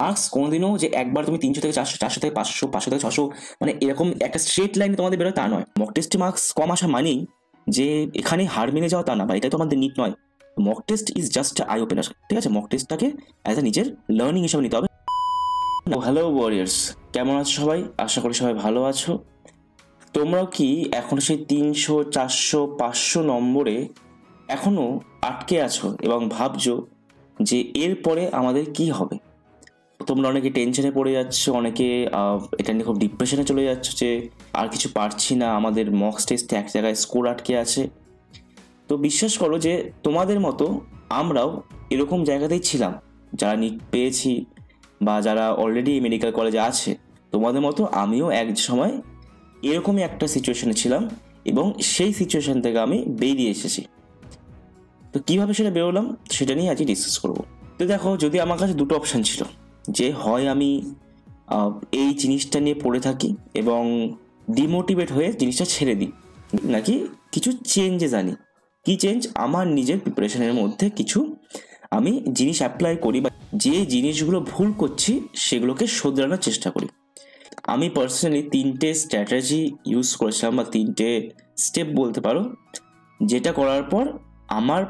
Marks কোনোদিনও যে একবার তুমি 300 থেকে 400, 400 থেকে 500, 500 থেকে 600 মানে এরকম একটা স্ট্রেট লাইনে তোমাদের বেরোয় তা নয়। মক টেস্টে মার্কস কম আসা মানেই যে এখানে হার মেনে যাওয়া তা না, বা এটাই তো আমাদের নিট নয়। Mock test is just I opener, ঠিক আছে? মক টেস্টটাকে অ্যাজ এ নিজের লার্নিং হিসেবে নিতে হবে। হ্যালো ওয়ারিয়ার্স, কেমন আছো সবাই? আশা করি সবাই ভালো আছো। তোমরাও কি এখনো সেই 300, 400, 500 নম্বরে এখনো আটকে আছো এবং ভাবছো যে এরপরে আমাদের কি হবে? তোমরা অনেকে টেনশনে পড়ে যাচ্ছ, অনেকে এটা নিয়ে খুব ডিপ্রেশনে চলে যাচ্ছ যে আর কিছু পারছি না, আমাদের মক টেস্টে এক জায়গায় স্কোর আটকে আছে। তো বিশ্বাস করো যে তোমাদের মতো আমরাও এরকম জায়গাতেই ছিলাম, যারা নিট পেয়েছি বা যারা অলরেডি মেডিকেল কলেজে আছে। তোমাদের মতো আমিও এক সময় এরকমই একটা সিচুয়েশনে ছিলাম এবং সেই সিচুয়েশন থেকে আমি বেরিয়ে এসেছি। তো কিভাবে সেটা বেরোলাম সেটা নিয়ে আজকে ডিসকাস করবো। তো দেখো, যদি আমার কাছে দুটো অপশান ছিল, যে হয় আমি এই জিনিসটা নিয়ে পড়ে থাকি এবং ডিমোটিভেট হয়ে জিনিসটা ছেড়ে দিই, নাকি কিছু চেঞ্জেস আনি। কি চেঞ্জ? আমার নিজের প্রিপারেশনের মধ্যে কিছু আমি জিনিস অ্যাপ্লাই করি, বা যে জিনিসগুলো ভুল করছি সেগুলোকে শোধরানোর চেষ্টা করি। আমি পার্সোনালি 3টে স্ট্র্যাটেজি ইউজ করেছিলাম, বা 3টে স্টেপ বলতে পারো, যেটা করার পর আমার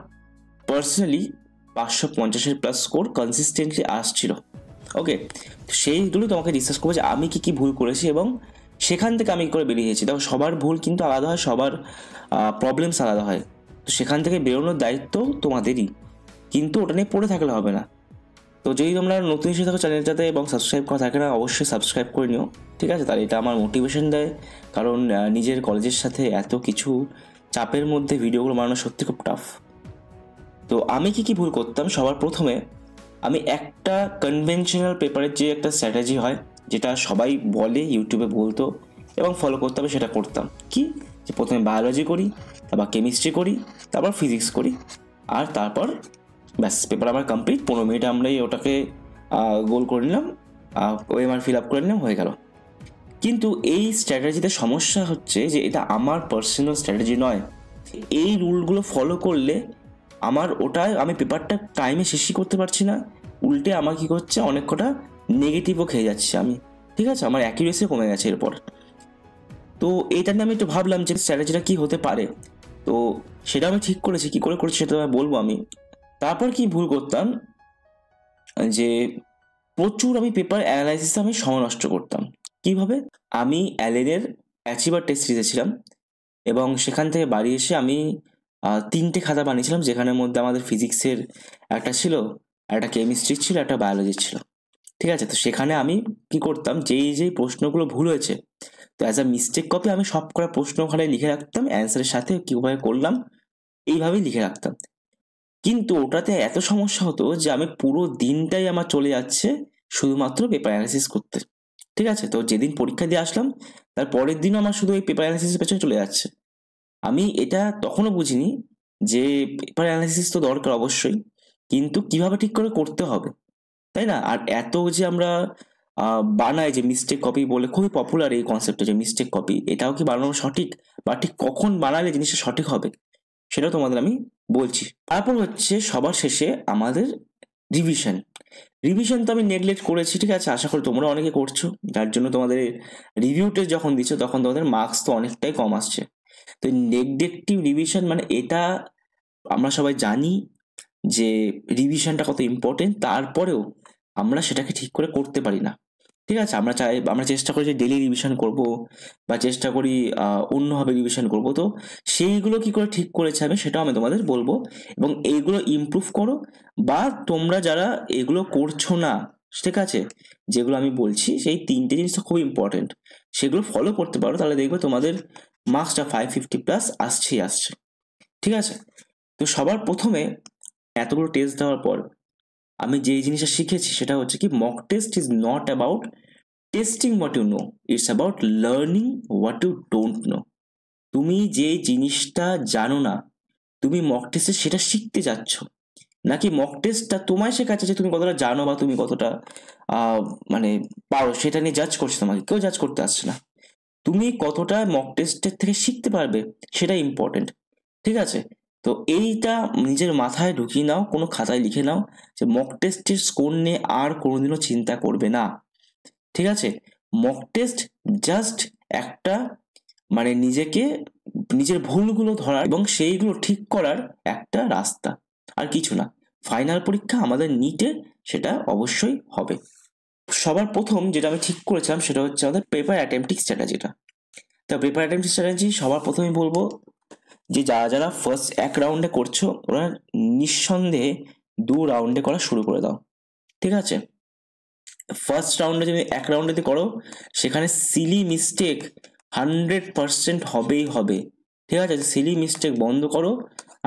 পার্সোনালি 550-এর প্লাস স্কোর কনসিস্টেন্টলি আসছিল। ওকে, সেইগুলো তোমাকে ডিসকাস করবো যে আমি কি কি ভুল করেছি এবং সেখান থেকে আমি কি করে বেরিয়েছি। দেখো, সবার ভুল কিন্তু আলাদা হয়, সবার প্রবলেমস আলাদা হয়। তো সেখান থেকে বেরোনোর দায়িত্ব তোমাদেরই, কিন্তু ওটা নিয়ে পড়ে থাকলে হবে না। তো যদি তোমরা নতুন এসে থাকো চ্যানেলটাতে এবং সাবস্ক্রাইব করা থাকে না, অবশ্যই সাবস্ক্রাইব করে নিও, ঠিক আছে? তাহলে এটা আমার মোটিভেশন দেয়, কারণ নিজের কলেজের সাথে এত কিছু চাপের মধ্যে ভিডিওগুলো বানানো সত্যি খুব টাফ। তো আমি কি কি ভুল করতাম? সবার প্রথমে আমি একটা কনভেনশনাল পেপারের যে একটা স্ট্র্যাটেজি হয়, যেটা সবাই বলে, ইউটিউবে বলতো এবং ফলো করতে হবে, সেটা করতাম। কি? যে প্রথমে বায়োলজি করি, তারপর কেমিস্ট্রি করি, তারপর ফিজিক্স করি, আর তারপর ব্যাস পেপার আমার কমপ্লিট। 15 মিনিটে আমরাই ওটাকে গোল করে নিলাম, ওএমআর ফিল আপ করে নিলাম, হয়ে গেল। কিন্তু এই স্ট্র্যাটেজিতে সমস্যা হচ্ছে যে এটা আমার পার্সোনাল স্ট্র্যাটেজি নয়। এই রুলগুলো ফলো করলে আমার ওটায় আমি পেপারটা টাইমে শেষই করতে পারছি না, উল্টে আমার কি করছে, অনেক কটা নেগেটিভও খেয়ে যাচ্ছে আমি, ঠিক আছে? আমার অ্যাকিউরেসিও কমে গেছে এরপর। তো এটা নিয়ে আমি একটু ভাবলাম যে স্ট্র্যাটেজিটা কি হতে পারে। তো সেটা আমি ঠিক করেছি, কি করে করেছি সেটা বলবো আমি। তারপর কি ভুল করতাম, যে প্রচুর আমি পেপার অ্যানালাইসিসে আমি সময় নষ্ট করতাম। কিভাবে? আমি অ্যালেনের অ্যাচিভার টেস্ট সিরিজে এবং সেখান থেকে বাড়ি এসে আমি 3টে খাতা বানিয়েছিলাম, যেখানের মধ্যে আমাদের ফিজিক্সের একটা ছিল, একটা কেমিস্ট্রি ছিল, একটা বায়োলজি ছিল, ঠিক আছে? তো সেখানে আমি কি করতাম, যেই যেই প্রশ্নগুলো ভুল হয়েছে, তো অ্যাজ আ মিস্টেক কপি আমি সব করা প্রশ্ন ওখানে লিখে রাখতাম, অ্যান্সারের সাথে কীভাবে করলাম এইভাবেই লিখে রাখতাম। কিন্তু ওটাতে এত সমস্যা হতো যে আমি পুরো দিনটাই আমার চলে যাচ্ছে শুধুমাত্র পেপার অ্যানালিসিস করতে, ঠিক আছে? তো যেদিন পরীক্ষা দিয়ে আসলাম তার পরের দিনও আমার শুধু এই পেপার অ্যানালিসিসের পেছনে চলে যাচ্ছে। আমি এটা তখনও বুঝিনি যে পেপার অ্যানালিসিস তো দরকার অবশ্যই, কিন্তু কিভাবে ঠিক করে করতে হবে, তাই না? আর এত যে আমরা বানাই যে মিস্টেক কপি বলে, খুবই পপুলার এই কনসেপ্টটা যে মিস্টেক কপি, এটাও কি বানানো সঠিক, বা ঠিক কখন বানালে জিনিসটা সঠিক হবে সেটাও তোমাদের আমি বলছি। তারপর হচ্ছে সবার শেষে আমাদের রিভিশন। রিভিশন তো আমি নেগলেক্ট করেছি, ঠিক আছে? আশা করি তোমরা অনেকে করছো, যার জন্য তোমাদের রিভিউ টেস্ট যখন দিচ্ছ তখন তোমাদের মার্কস তো অনেকটাই কম আসছে। তো নেগেটিভ রিভিশন মানে এটা আমরা সবাই জানি যে রিভিশনটা কত ইম্পর্টেন্ট, তারপরেও আমরা সেটাকে ঠিক করে করতে পারি না, ঠিক আছে? আমরা চেষ্টা করি যে ডেলি রিভিশন করব, বা চেষ্টা করি অন্যভাবে রিভিশন করব। তো সেইগুলো কি করে ঠিক করেছে আমি সেটাও আমি তোমাদের বলবো, এবং এইগুলো ইমপ্রুভ করো। বা তোমরা যারা এগুলো করছো না, ঠিক আছে, যেগুলো আমি বলছি সেই 3টে জিনিস তো খুব ইম্পর্টেন্ট, সেগুলো ফলো করতে পারো, তাহলে দেখবে তোমাদের মার্কসটা 550 প্লাস আসছেই আসছে, ঠিক আছে? তো সবার প্রথমে এতগুলো টেস্ট দেওয়ার পর আমি যেই জিনিসটা শিখেছি সেটা হচ্ছে কি, mock test is not about testing what you know, it's about learning what you don't know. তুমি যে জিনিসটা জানো না, তুমি মক টেস্টে সেটা শিখতে যাচ্ছ, নাকি মক টেস্টটা তোমায় শেখাচ্ছে যে তুমি কতটা জানো বা তুমি কতটা আহ, মানে পারো, সেটা নিয়ে জাজ করছে। তোমাকে কেউ জাজ করতে আসছে না, তুমি কতটা মক টেস্টের থেকে শিখতে পারবে সেটা ইম্পর্টেন্ট, ঠিক আছে? তো এইটা নিজের মাথায় ঢুকিয়ে নাও, কোনো খাতায় লিখে নাও যে মক টেস্টের স্কোর নিয়ে আর কোনোদিনও চিন্তা করবে না। ঠিক আছে? মক টেস্ট জাস্ট একটা মানে নিজেকে নিজের ভুলগুলো ধরার এবং সেইগুলো ঠিক করার একটা রাস্তা, আর কিছু না। ফাইনাল পরীক্ষা আমাদের নিটে সেটা অবশ্যই হবে। সবার প্রথম যেটা আমি ঠিক করেছিলাম সেটা হচ্ছে আমাদের পেপার অ্যাটেম্পটিং স্ট্র্যাটেজিটা। তা পেপার অ্যাটেম্পটিং স্ট্র্যাটেজি সবার প্রথমেই বলবো যে যারা যারা ফার্স্ট 1 রাউন্ডে করছো ওরা নিঃসন্দেহে 2 রাউন্ডে করা শুরু করে দাও। ঠিক আছে? ফার্স্ট রাউন্ডে যদি 1 রাউন্ডে করো সেখানে সিলি মিস্টেক 100% হবেই হবে। ঠিক আছে? সিলি মিস্টেক বন্ধ করো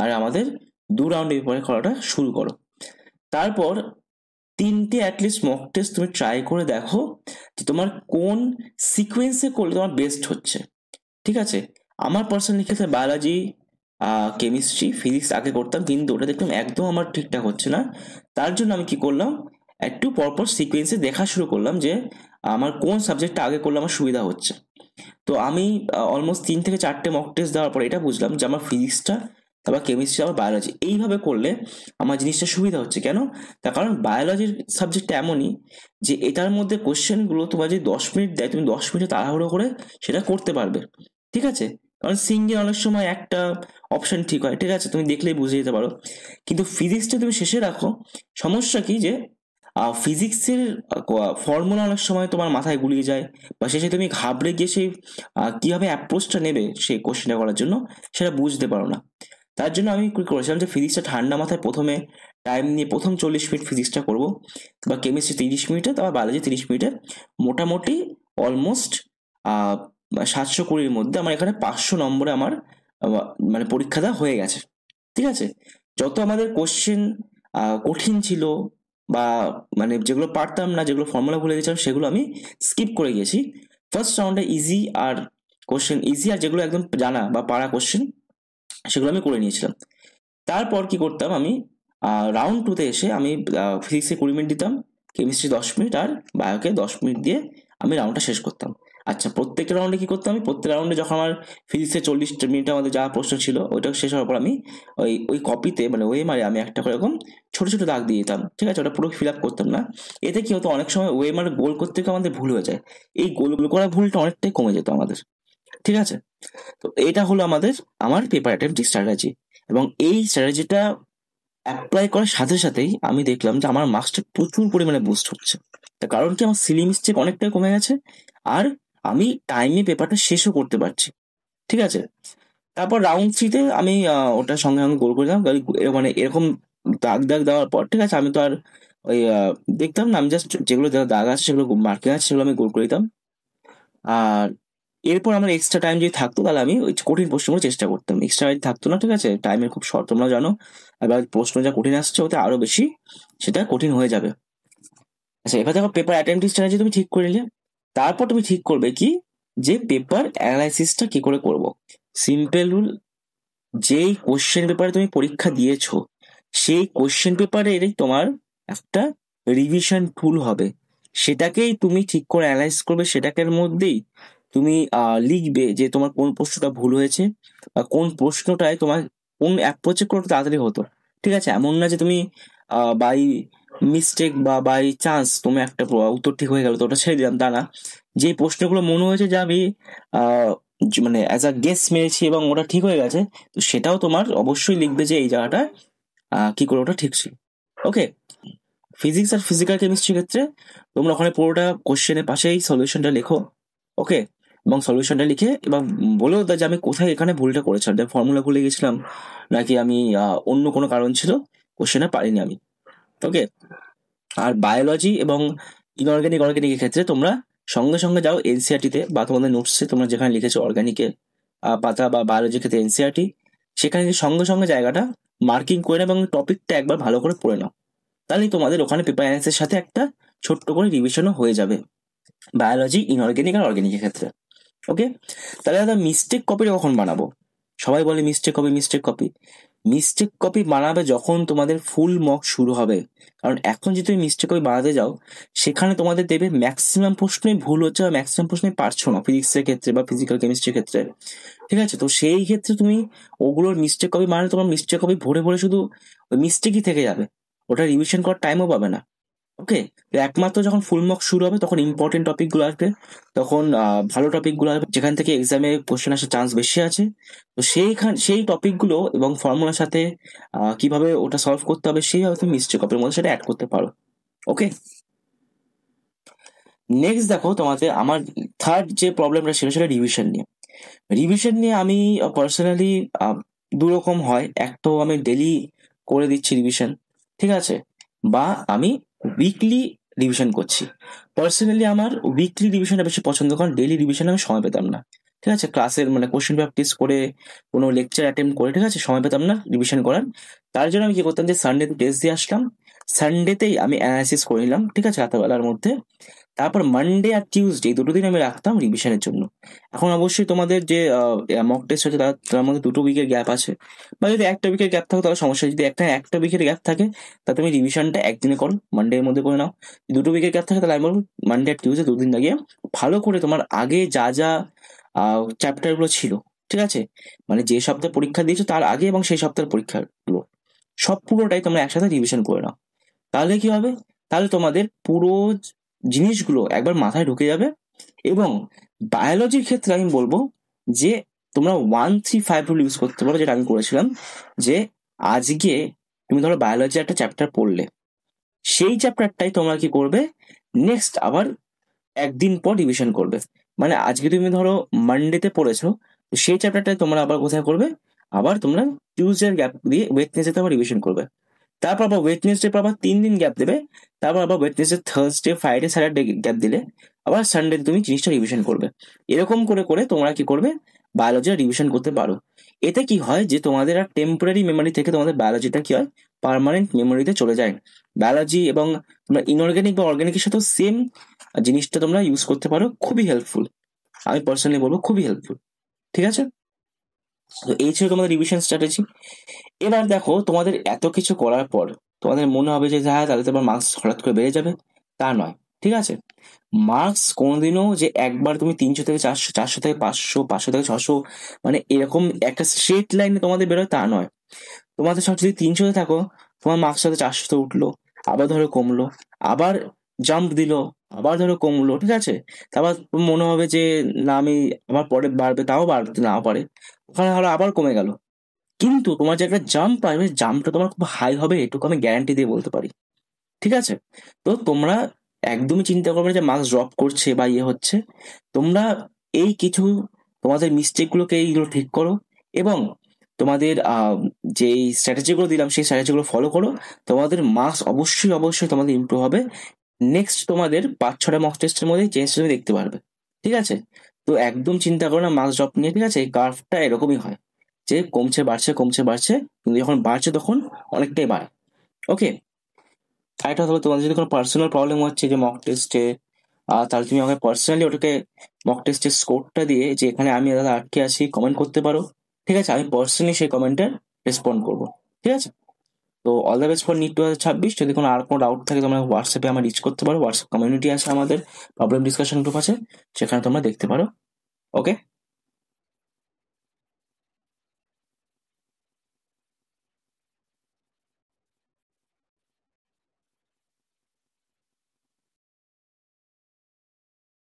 আর আমাদের 2 রাউন্ডে পেপারে করাটা শুরু করো। তারপর 3টে অ্যাটলিস্ট মক টেস্ট তুমি ট্রাই করে দেখো যে তোমার কোন সিকোয়েন্সে করলে তোমার বেস্ট হচ্ছে। ঠিক আছে? আমার পার্সোনালি ক্ষেত্রে বায়োলজি, কেমিস্ট্রি, ফিজিক্স আগে করতাম, কিন্তু ওটা দেখলাম একদম আমার ঠিকঠাক হচ্ছে না। তার জন্য আমি কি করলাম, একটু পরপর সিকোয়েন্সে দেখা শুরু করলাম যে আমার কোন সাবজেক্টটা আগে করলে আমার সুবিধা হচ্ছে। তো আমি অলমোস্ট 3 থেকে 4টে মক টেস্ট দেওয়ার পর এটা বুঝলাম যে আমার ফিজিক্সটা, তারপর কেমিস্ট্রি, আবার বায়োলজি, এইভাবে করলে আমার জিনিসটা সুবিধা হচ্ছে। কেন? তার কারণ বায়োলজির সাবজেক্টটা এমনই যে এটার মধ্যে কোশ্চেনগুলো তোমার যদি 10 মিনিট দেয়, তুমি 10 মিনিটে তাড়াহুড়ো করে সেটা করতে পারবে। ঠিক আছে? কারণ সিঙ্গেল অনেক সময় একটা অপশন ঠিক হয়, ঠিক আছে, তুমি দেখলেই বুঝে যেতে পারো। কিন্তু ফিজিক্সটা তুমি শেষে রাখো, সমস্যা কি যে ফিজিক্সের ফর্মুলা অনেক সময় তোমার মাথায় গুলিয়ে যায়, বা শেষে তুমি ঘাবড়ে গিয়ে সেই কিভাবে অ্যাপ্রোচটা নেবে সেই কোশ্চেনটা করার জন্য সেটা বুঝতে পারো না। তার জন্য আমি কি করেছিলাম যে ফিজিক্সটা ঠান্ডা মাথায় প্রথমে টাইম নিয়ে প্রথম 40 মিনিট ফিজিক্সটা করবো, বা কেমিস্ট্রি 30 মিনিটে, তারপর বায়োলজি 30 মিনিটে। মোটামুটি অলমোস্ট 720-র মধ্যে আমার এখানে 500 নম্বরে আমার মানে পরীক্ষা দেওয়া হয়ে গেছে। ঠিক আছে? যত আমাদের কোশ্চেন কঠিন ছিল, বা মানে যেগুলো পারতাম না, যেগুলো ফর্মুলা ভুলে গেছিলাম, সেগুলো আমি স্কিপ করে গেছি। ফার্স্ট রাউন্ডে ইজি আর ইজি আর যেগুলো একদম জানা বা পারা কোশ্চেন সেগুলো আমি করে নিয়েছিলাম। তারপর কি করতাম আমি, রাউন্ড 2তে এসে আমি ফিজিক্সে 20 মিনিট দিতাম, কেমিস্ট্রি 10 মিনিট, আর বায়োকে 10 মিনিট দিয়ে আমি রাউন্ডটা শেষ করতাম। আচ্ছা, প্রত্যেকটা রাউন্ডে কি করতাম, আমি প্রত্যেক রাউন্ডে যখন আমার ফিজিক্সে 40 মিনিটের মধ্যে যা প্রশ্ন ছিল ওইটা শেষ হওয়ার পর আমি ওই ওই কপিতে মানে ওয়েমারে আমি একটা করে এরকম ছোট ছোট দাগ দিয়ে দিতাম। ঠিক আছে? ওটা পুরো ফিল আপ করতাম না। এতে কি হতো, অনেক সময় ওয়েমারে গোল করতে গিয়ে আমাদের ভুল হয়ে যায়। এই গোল করা ভুলটা অনেকটাই কমে যেত আমাদের। ঠিক আছে? তো এটা হলো আমার পেপার অ্যাটেম্পটিং স্ট্র্যাটেজি। এবং এই স্ট্র্যাটেজিটা অ্যাপ্লাই করার সাথে সাথেই আমি দেখলাম যে আমার মার্কসটা প্রচুর পরিমাণে বুস্ট হচ্ছে। তার কারণ কি, আমার সিলি মিস্টেক অনেকটাই কমে গেছে, আর আমি টাইমে পেপারটা শেষও করতে পারছি। ঠিক আছে? তারপর রাউন্ড 3তে আমি ওটার সঙ্গে সঙ্গে গোল করে দিলাম। মানে এরকম দাগ দাগ দেওয়ার পর, ঠিক আছে, আমি তো আর ওই দেখতাম না, আমি জাস্ট যেগুলো দাগ আছে সেগুলো মার্কিং আছে সেগুলো আমি গোল করে দিতাম। আর এরপর আমার এক্সট্রা টাইম যদি থাকতো তাহলে আমি ওই কঠিন প্রশ্নগুলো চেষ্টা করতাম। এক্সট্রা টাইম থাকতো না, ঠিক আছে, টাইমের খুব শর্ট, তোমরা জানো। এবার প্রশ্ন যা কঠিন আসছে ওতে আরো বেশি সেটা কঠিন হয়ে যাবে। আচ্ছা, এবার দেখো পেপার অ্যাটেম্পটিং স্ট্র্যাটেজি তুমি ঠিক করে নিলে। তারপর তুমি ঠিক করবে কি, যে পেপার অ্যানালাইসিসটা কি করে করব। সিম্পল রুল, যেই কোশ্চেন পেপারে তুমি পরীক্ষা দিয়েছো সেই কোশ্চেন পেপারের তোমার একটা রিভিশন টুল হবে, সেটাকেই তুমি ঠিক করে অ্যানালাইজ করবে। সেটাকের মধ্যেই তুমি লিখবে যে তোমার কোন প্রশ্নটা ভুল হয়েছে, বা কোন প্রশ্নটায় তোমার কোন অ্যাপ্রোচে করলে তাড়াতাড়ি হতো। ঠিক আছে? এমন না যে তুমি বাই মিস্টেক বা বাই চান্স তুমি একটা উত্তর ঠিক হয়ে গেল তো ওটা ছেড়ে দিলাম, তা না। যে প্রশ্নগুলো মনে হয়েছে যে আমি মানে অ্যাজ আ গেস মেরেছি এবং ওটা ঠিক হয়ে গেছে, তো সেটাও তোমার অবশ্যই লিখবে যে এই জায়গাটা কি করে ওটা ঠিক ছিল। ওকে? ফিজিক্স আর ফিজিক্যাল কেমিস্ট্রির ক্ষেত্রে তোমরা ওখানে পুরোটা কোশ্চেনের পাশেই সলিউশনটা লেখো। ওকে? এবং সলিউশনটা লিখে এবং বলেও দাও যে আমি কোথায় এখানে ভুলটা করেছিলাম, ফর্মুলা ভুলে গেছিলাম, নাকি আমি অন্য কোনো কারণ ছিল কোশ্চেনে পারিনি আমি। ওকে? আর বায়োলজি এবং অর্গানিকের ক্ষেত্রে তোমরা সঙ্গে সঙ্গে যাও এনসিআরটিতে বা তোমাদের নোটসে তোমরা যেখানে লিখেছো অর্গানিকের পাতা, বা বায়োলজির ক্ষেত্রে এনসিআরটি, সেখানে সঙ্গে সঙ্গে জায়গাটা মার্কিং করে নাও এবং টপিকটা একবার ভালো করে পড়ে নাও। তাহলেই তোমাদের ওখানে পেপার অ্যানালাইসিসের সাথে একটা ছোট্ট করে রিভিশনও হয়ে যাবে বায়োলজি, ইনঅর্গানিক আর অর্গানিকের ক্ষেত্রে। ওকে? তাহলে দাদা মিস্টেক কপিটা কখন বানাবো? সবাই বলে mistake copy mistake copy. Mistake copy বানাবে যখন তোমাদের ফুল মক শুরু হবে, কারণ এখন যদি তুমি মিস্টেক কপি বানাতে যাও সেখানে তোমাদের দেবে ম্যাক্সিমাম প্রশ্নই ভুল হচ্ছে বা ম্যাক্সিমাম প্রশ্নই পারছো না, ফিজিক্সের ক্ষেত্রে বা ফিজিক্যাল কেমিস্ট্রির ক্ষেত্রে। ঠিক আছে, তো সেই ক্ষেত্রে তুমি ওগুলোর মিস্টেক কপি বানালে তোমার মিস্টেক কপি ভরে ভরে শুধু ওই মিস্টেকই থেকে যাবে, ওটা রিভিশন করার টাইমও পাবে না। ওকে, একমাত্র যখন ফুল মক শুরু হবে তখন ইম্পর্টেন্ট টপিকগুলো আসবে, তখন ভালো টপিকগুলো আসবে যেখান থেকে এক্সামে কোশ্চেন আসার চান্স বেশি আছে। তো সেই টপিকগুলো এবং ফর্মুলার সাথে কিভাবে ওটা সলভ করতে হবে সেইভাবে তুমি মিস্টেক কপির মধ্যে সেটা অ্যাড করতে পারো। ওকে, নেক্সট দেখো তোমাদের আমার থার্ড যে প্রবলেমটা ছিল সেটা রিভিশন নিয়ে। রিভিশন নিয়ে আমি পার্সোনালি দু রকম হয়, এক তো আমি ডেলি করে দিচ্ছি রিভিশন, ঠিক আছে, বা আমি উইকলি রিভিশন করছি। পার্সোনালি আমার উইকলি রিভিশনটা বেশি পছন্দ, কারণ ডেলি রিভিশনে আমি সময় পেতাম না। ঠিক আছে, ক্লাসের মানে কোশ্চেন প্র্যাকটিস করে কোনো লেকচার অ্যাটেন্ড করে ঠিক আছে সময় পেতাম না রিভিশন করার। তার জন্য আমি কি করতাম যে সানডেতে টেস্ট দিয়ে আসলাম, সানডেতেই আমি অ্যানালাইসিস করে নিলাম, ঠিক আছে, রাতেবেলার মধ্যে। তারপর মানডে আর টিউসডে দুটো দিন আমি রাখতাম রিভিশনের জন্য। এখন অবশ্যই তোমাদের যে মক টেস্ট হচ্ছে তার মধ্যে দুটো উইকের গ্যাপ আছে, বা যদি একটা উইকের গ্যাপ থাকে তাহলে সমস্যা, যদি একটা উইকের গ্যাপ থাকে তা তুমি রিভিশনটা একদিনে করো, মানডের মধ্যে করে নাও। দুটো উইকের গ্যাপ থাকে তাহলে আমি বলবো মানডে আর টিউসডে দুদিন লাগিয়ে ভালো করে তোমার আগে যা যা চ্যাপ্টারগুলো ছিল, ঠিক আছে, মানে যে সপ্তাহে পরীক্ষা দিয়েছো তার আগে এবং সেই সপ্তাহের পরীক্ষাগুলো সব পুরোটাই তোমরা একসাথে রিভিশন করে নাও। তাহলে কি হবে, তাহলে তোমাদের পুরো জিনিসগুলো একবার মাথায় ঢুকে যাবে। এবং বায়োলজির ক্ষেত্রে আমি বলবো যে তোমরা 1-3-5 রুল ইউজ করতে পারো, যেটা আমি করেছিলাম। যে আজকে তুমি ধরো বায়োলজি একটা চ্যাপ্টার পড়লে, সেই চ্যাপ্টারটাই তোমরা কি করবে, নেক্সট আবার একদিন পর রিভিশন করবে। মানে আজকে তুমি ধরো মানডেতে পড়েছো, তো সেই চ্যাপ্টারটাই তোমরা আবার কোথায় করবে, আবার তোমরা টিউসডে গ্যাপ দিয়ে ওয়েডনেসডেতে আবার রিভিশন করবে। তারপর আবার ওয়েডনেসডে পর আবার 3 দিন গ্যাপ দেবে, তারপর আবার Wednesday Thursday Friday Saturday gap দিলে আবার সানডে তুমি জিনিসটা রিভিশন করবে। এরকম করে করে তোমরা কি করবে, বায়োলজিটা রিভিশন করতে পারো। এতে কি হয় যে তোমাদের আর টেম্পোরারি মেমোরি থেকে তোমাদের বায়োলজিটা কি হয়, পার্মানেন্ট মেমোরিতে চলে যায়। বায়োলজি এবং তোমরা ইনঅর্গানিক বা অর্গানিকের সাথেও সেম জিনিসটা তোমরা ইউজ করতে পারো, খুবই হেল্পফুল। আমি পার্সোনালি বলবো খুবই হেল্পফুল। ঠিক আছে, তো এই ছিল তোমাদের রিভিশন স্ট্র্যাটেজি। এবার দেখো তোমাদের এত কিছু করার পর তোমাদের মনে হবে যে হ্যাঁ তাহলে তো মার্কস হঠাৎ করে বেড়ে যাবে, তা নয়। ঠিক আছে, মার্কস কোনোদিনও যে একবার তুমি 300 থেকে 400, 400 থেকে 500, 500 থেকে 600 মানে এরকম একটা স্ট্রেট লাইনে তোমাদের বেরোয় তা নয়। তোমাদের সব যদি 300-তে থাকো, তোমার মার্কস হয়তো 400-তে উঠলো, আবার ধরো কমলো, আবার জাম্প দিল, আবার ধরো কমলো, ঠিক আছে, তারপর মনে হবে যে না আমি আবার পরে বাড়বে, তাও বাড়তে না পারে, ওখানে হলো আবার কমে গেল। কিন্তু তোমার যে একটা জাম্প আসবে, জাম্পটা তোমার খুব হাই হবে, এটুকু আমি গ্যারান্টি দিয়ে বলতে পারি। ঠিক আছে, তো তোমরা একদমই চিন্তা করবে না যে মার্কস ড্রপ করছে বা ইয়ে হচ্ছে। তোমরা এই কিছু তোমাদের মিস্টেকগুলোকে এইগুলো ঠিক করো, এবং তোমাদের যে স্ট্র্যাটেজিগুলো দিলাম সেই স্ট্র্যাটেজিগুলো ফলো করো। তোমাদের মার্কস অবশ্যই অবশ্যই তোমাদের ইমপ্রুভ হবে। নেক্সট তোমাদের 5-6টা মক টেস্টের মধ্যে চেঞ্জ তুমি দেখতে পারবে। ঠিক আছে, তো একদম চিন্তা করো না মার্কস ড্রপ নিয়ে। ঠিক আছে, এই কার্ভটা এরকমই হয় যে কমছে বাড়ছে কমছে বাড়ছে, কিন্তু যখন বাড়ছে তখন অনেকটাই বাড়ে। ওকে, আরেকটা হলো তোমাদের যদি কোনো পার্সোনাল প্রবলেম হচ্ছে যে মক টেস্টে, তাহলে তুমি আমাকে পার্সোনালি ওটাকে মক টেস্টের স্কোরটা দিয়ে যে এখানে আমি দাদা আটকে আছি কমেন্ট করতে পারো। ঠিক আছে, আমি পার্সোনালি সেই কমেন্টের রেসপন্ড করবো। ঠিক আছে, তো all the best for NEET 2026। যদি কোনো আর কোনো ডাউট থাকে তোমরা হোয়াটসঅ্যাপে আমার রিচ করতে পারো, হোয়াটসঅ্যাপ কমিউনিটি আছে আমাদের, প্রবলেম ডিসকাশন গ্রুপ আছে, সেখানে তোমরা দেখতে পারো। ওকে।